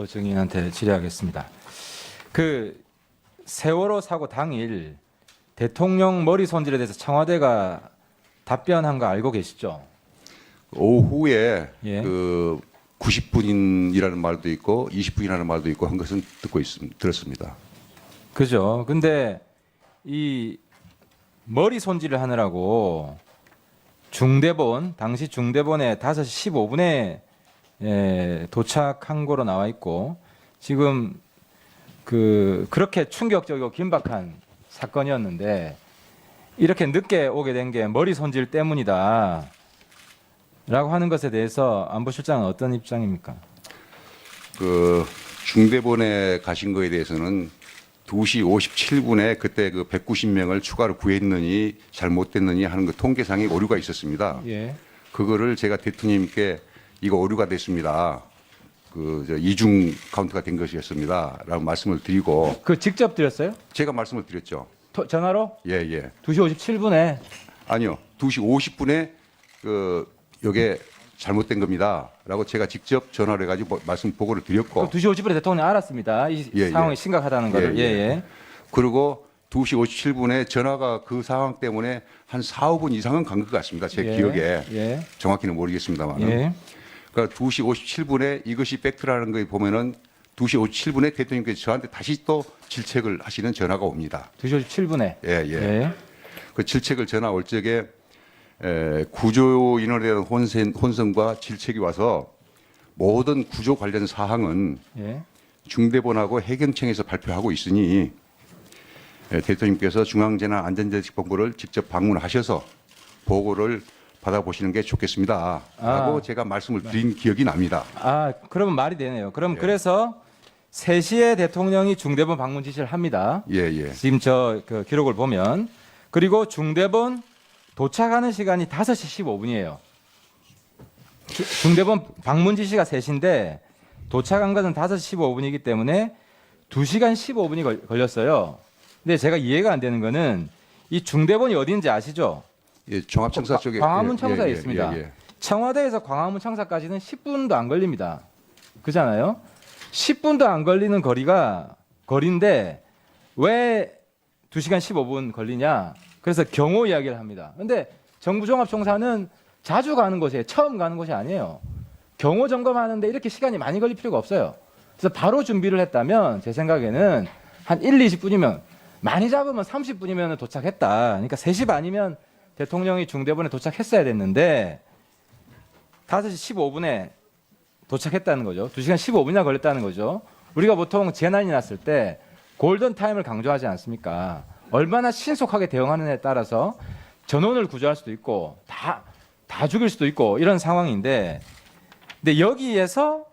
증인한테 질의하겠습니다. 그 세월호 사고 당일 대통령 머리 손질에 대해서 청와대가 답변한 거 알고 계시죠? 오후에 예. 그 90분이라는 말도 있고 20분이라는 말도 있고 한 것은 들었습니다. 그죠? 근데 이 머리 손질을 하느라고 중대본, 당시 중대본에 5시 15분에 도착한 거로 나와 있고, 지금 그렇게 충격적이고 긴박한 사건이었는데 이렇게 늦게 오게 된 게 머리 손질 때문이다 라고 하는 것에 대해서 안보실장은 어떤 입장입니까? 그 중대본에 가신 거에 대해서는 2시 57분에 그때 그 190명을 추가로 구했느니 잘못됐느니 하는 그 통계상의 오류가 있었습니다. 예. 그거를 제가 대통령님께 이거 오류가 됐습니다. 이중 카운트가 된 것이었습니다. 라고 말씀을 드리고. 그 직접 드렸어요? 제가 말씀을 드렸죠. 전화로? 예, 예. 2시 57분에. 아니요. 2시 50분에 요게 잘못된 겁니다. 라고 제가 직접 전화를 해가지고 말씀 보고를 드렸고. 2시 50분에 대통령이 알았습니다. 이 예, 상황이 예. 심각하다는 거를. 예, 예, 예. 예. 그리고 2시 57분에 전화가 그 상황 때문에 한 4, 5분 이상은 간 것 같습니다. 제 예, 기억에. 예. 정확히는 모르겠습니다.만. 예. 그러니까 2시 57분에 이것이 팩트라는 거 보면은 2시 57분에 대통령께서 저한테 다시 또 질책을 하시는 전화가 옵니다. 2시 57분에. 예, 예. 예. 그 질책을 전화 올 적에 구조 인원에 대한 혼선과 질책이 와서 모든 구조 관련 사항은 예. 중대본하고 해경청에서 발표하고 있으니 대통령께서 중앙재난안전대책본부를 직접 방문하셔서 보고를 받아보시는 게 좋겠습니다. 라고 제가 말씀을 드린 기억이 납니다. 아, 그러면 말이 되네요. 그럼 예. 그래서 3시에 대통령이 중대본 방문 지시를 합니다. 예, 예. 지금 그 기록을 보면. 그리고 중대본 도착하는 시간이 5시 15분이에요. 중대본 방문 지시가 3시인데 도착한 것은 5시 15분이기 때문에 2시간 15분이 걸렸어요. 근데 제가 이해가 안 되는 거는 이 중대본이 어딘지 아시죠? 예, 종합청사 쪽에 광화문 예, 청사에 예, 있습니다. 예, 예. 청와대에서 광화문 청사까지는 10분도 안 걸립니다. 그잖아요. 10분도 안 걸리는 거리인데 왜 2시간 15분 걸리냐? 그래서 경호 이야기를 합니다. 근데 정부종합청사는 자주 가는 곳이에요. 처음 가는 곳이 아니에요. 경호 점검하는데 이렇게 시간이 많이 걸릴 필요가 없어요. 그래서 바로 준비를 했다면 제 생각에는 한 1, 20분이면 많이 잡으면 30분이면 도착했다. 그러니까 3시 반이면 대통령이 중대본에 도착했어야 됐는데 5시 15분에 도착했다는 거죠. 2시간 15분이나 걸렸다는 거죠. 우리가 보통 재난이 났을 때 골든타임을 강조하지 않습니까? 얼마나 신속하게 대응하느냐에 따라서 전원을 구조할 수도 있고 다 죽일 수도 있고 이런 상황인데, 근데 여기에서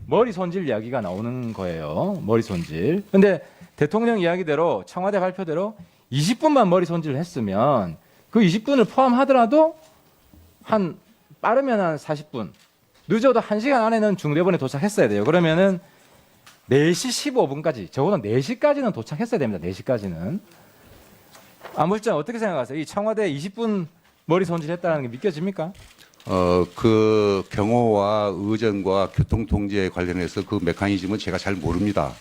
머리 손질 이야기가 나오는 거예요. 머리 손질. 근데 대통령 이야기대로 청와대 발표대로 20분만 머리 손질을 했으면 그 20분을 포함하더라도 빠르면 한 40분, 늦어도 1시간 안에는 중대본에 도착했어야 돼요. 그러면은 4시 15분까지, 적어도 4시까지는 도착했어야 됩니다. 4시까지는. 안보실장 어떻게 생각하세요? 이 청와대 20분 머리 손질했다는 게 믿겨집니까? 그 경호와 의전과 교통통제 관련해서 그 메커니즘은 제가 잘 모릅니다.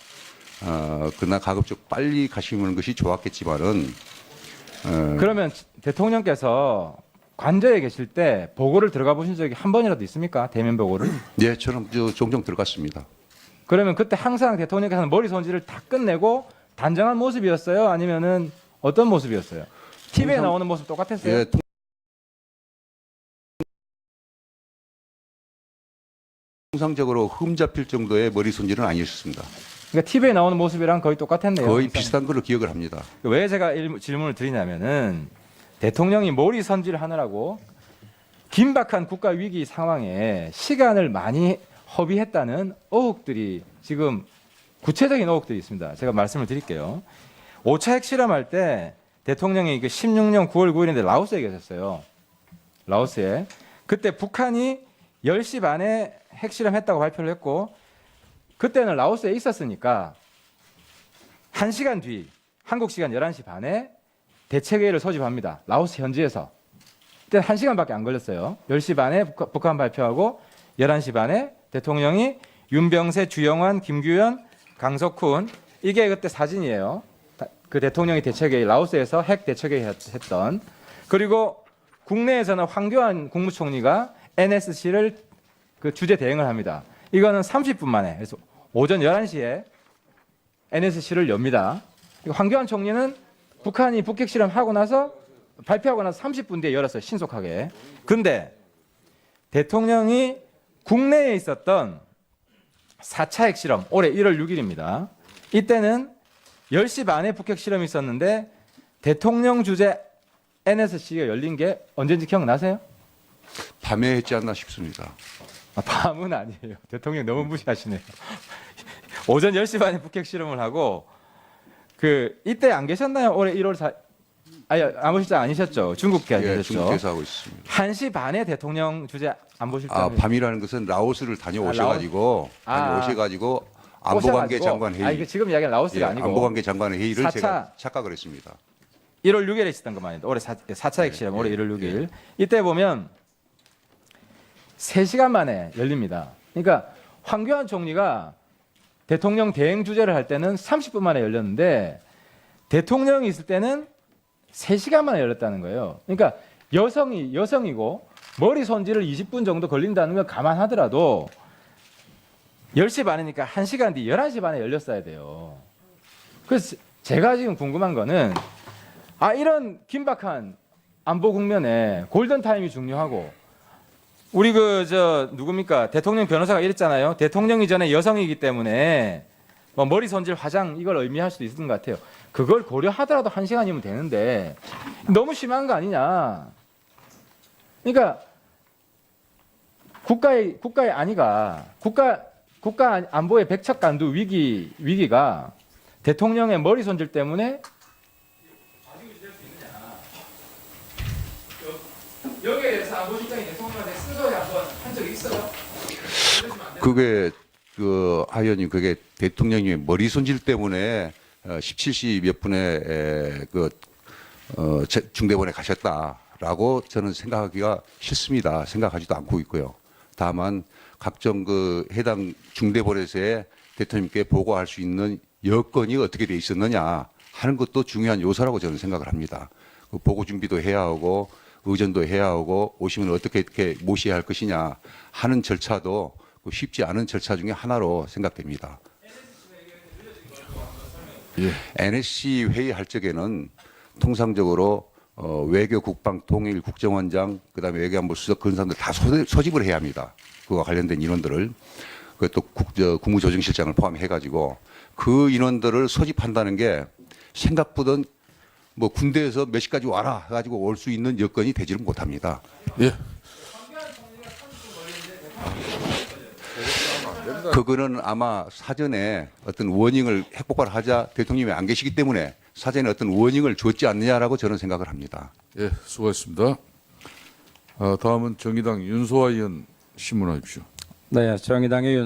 그러나 가급적 빨리 가시는 것이 좋았겠지만은. 그러면 대통령께서 관저에 계실 때 보고를 들어가 보신 적이 한 번이라도 있습니까? 대면 보고를? 예, 저는 종종 들어갔습니다. 그러면 그때 항상 대통령께서는 머리 손질을 다 끝내고 단정한 모습이었어요? 아니면은 어떤 모습이었어요? TV에 나오는 모습 똑같았어요? 예, 통상적으로 흠 잡힐 정도의 머리 손질은 아니었습니다. 그러니까 TV에 나오는 모습이랑 거의 똑같았네요. 거의 항상. 비슷한 걸로 기억을 합니다. 왜 제가 질문을 드리냐면은 대통령이 머리 손질을 하느라고 긴박한 국가 위기 상황에 시간을 많이 허비했다는 의혹들이 지금 구체적인 의혹들이 있습니다. 제가 말씀을 드릴게요. 5차 핵실험할 때 대통령이 16년 9월 9일인데 라오스에 계셨어요. 라오스에. 그때 북한이 10시 반에 핵실험했다고 발표를 했고 그때는 라오스에 있었으니까 1시간 뒤 한국 시간 11시 반에 대책회의를 소집합니다. 라오스 현지에서. 그때 1시간밖에 안 걸렸어요. 10시 반에 북한 발표하고 11시 반에 대통령이 윤병세, 주영환, 김규현, 강석훈. 이게 그때 사진이에요. 그 대통령이 대책회의 라오스에서 핵 대책회의 했던. 그리고 국내에서는 황교안 국무총리가 NSC를 그 주재 대행을 합니다. 이거는 30분 만에 그래서 오전 11시에 NSC를 엽니다. 황교안 총리는 북한이 북핵 실험하고 나서 발표하고 나서 30분 뒤에 열었어요. 신속하게. 근데 대통령이 국내에 있었던 4차 핵실험 올해 1월 6일입니다. 이때는 10시 반에 북핵 실험이 있었는데 대통령 주재 NSC가 열린 게 언제인지 기억나세요? 밤에 했지 않나 싶습니다. 밤은 아니에요. 대통령 너무 무시하시네요. 오전 10시 반에 북핵 실험을 하고 그 이때 안 계셨나요? 올해 1월 4 아니 안보실장 아니셨죠? 중국계 예, 아니셨죠? 중국에서 하고 있습니다. 1시 반에 대통령 주재 안보실장 아, 밤이라는 것은 라오스를 다녀오셔가지고 다녀오셔가지고 안보관계 장관 회의. 이게 지금 이야기는 라오스가 예, 아니고 안보관계 장관 회의를 4차 제가 착각을 했습니다. 1월 6일에 있었던 것만입니다. 올해 4차 핵실험 올해 1월 6일. 이때 보면 3시간 만에 열립니다. 그러니까 황교안 총리가 대통령 대행 주재를 할 때는 30분 만에 열렸는데 대통령이 있을 때는 3시간 만에 열렸다는 거예요. 그러니까 여성이고 머리 손질을 20분 정도 걸린다는 걸 감안하더라도 10시 반이니까 1시간 뒤 11시 반에 열렸어야 돼요. 그래서 제가 지금 궁금한 거는 이런 긴박한 안보 국면에 골든타임이 중요하고 우리 누굽니까? 대통령 변호사가 이랬잖아요. 대통령이 전에 여성이기 때문에 뭐 머리 손질 화장 이걸 의미할 수도 있는 것 같아요. 그걸 고려하더라도 1시간이면 되는데 너무 심한 거 아니냐. 그러니까 국가의 안위가 국가 안보의 백척간두 위기가 대통령의 머리 손질 때문에 여기에 대해서 안보실장이 대통령한테 쓴소리 한번 한 적이 있어요? 그게 하연님 그게 대통령이 머리 손질 때문에 17시 몇 분에 중대본에 가셨다라고 저는 생각하기가 싫습니다. 생각하지도 않고 있고요. 다만 각종 해당 중대본에서의 대통령께 보고할 수 있는 여건이 어떻게 돼 있었느냐 하는 것도 중요한 요소라고 저는 생각을 합니다. 그 보고 준비도 해야 하고 의전도 해야 하고 오시면 어떻게 모셔야 할 것이냐 하는 절차도 쉽지 않은 절차 중에 하나로 생각됩니다. 예. NSC 회의할 적에는 통상적으로 외교, 국방, 통일, 국정원장, 그다음에 외교안보 수석 그런 사람들 다 소집을 해야 합니다. 그와 관련된 인원들을 그또 국무조정실장을 포함해가지고 그 인원들을 소집한다는 게 생각보다 뭐 군대에서 몇 시까지 와라 해가지고 올 수 있는 여건이 되지를 못합니다. 예. 그거는 아마 사전에 어떤 워닝을 핵폭발하자 대통령이 안 계시기 때문에 사전에 어떤 워닝을 줬지 않느냐라고 저는 생각을 합니다. 예, 수고하셨습니다. 다음은 정의당 윤소아 의원 신문하십시오. 네, 정의당의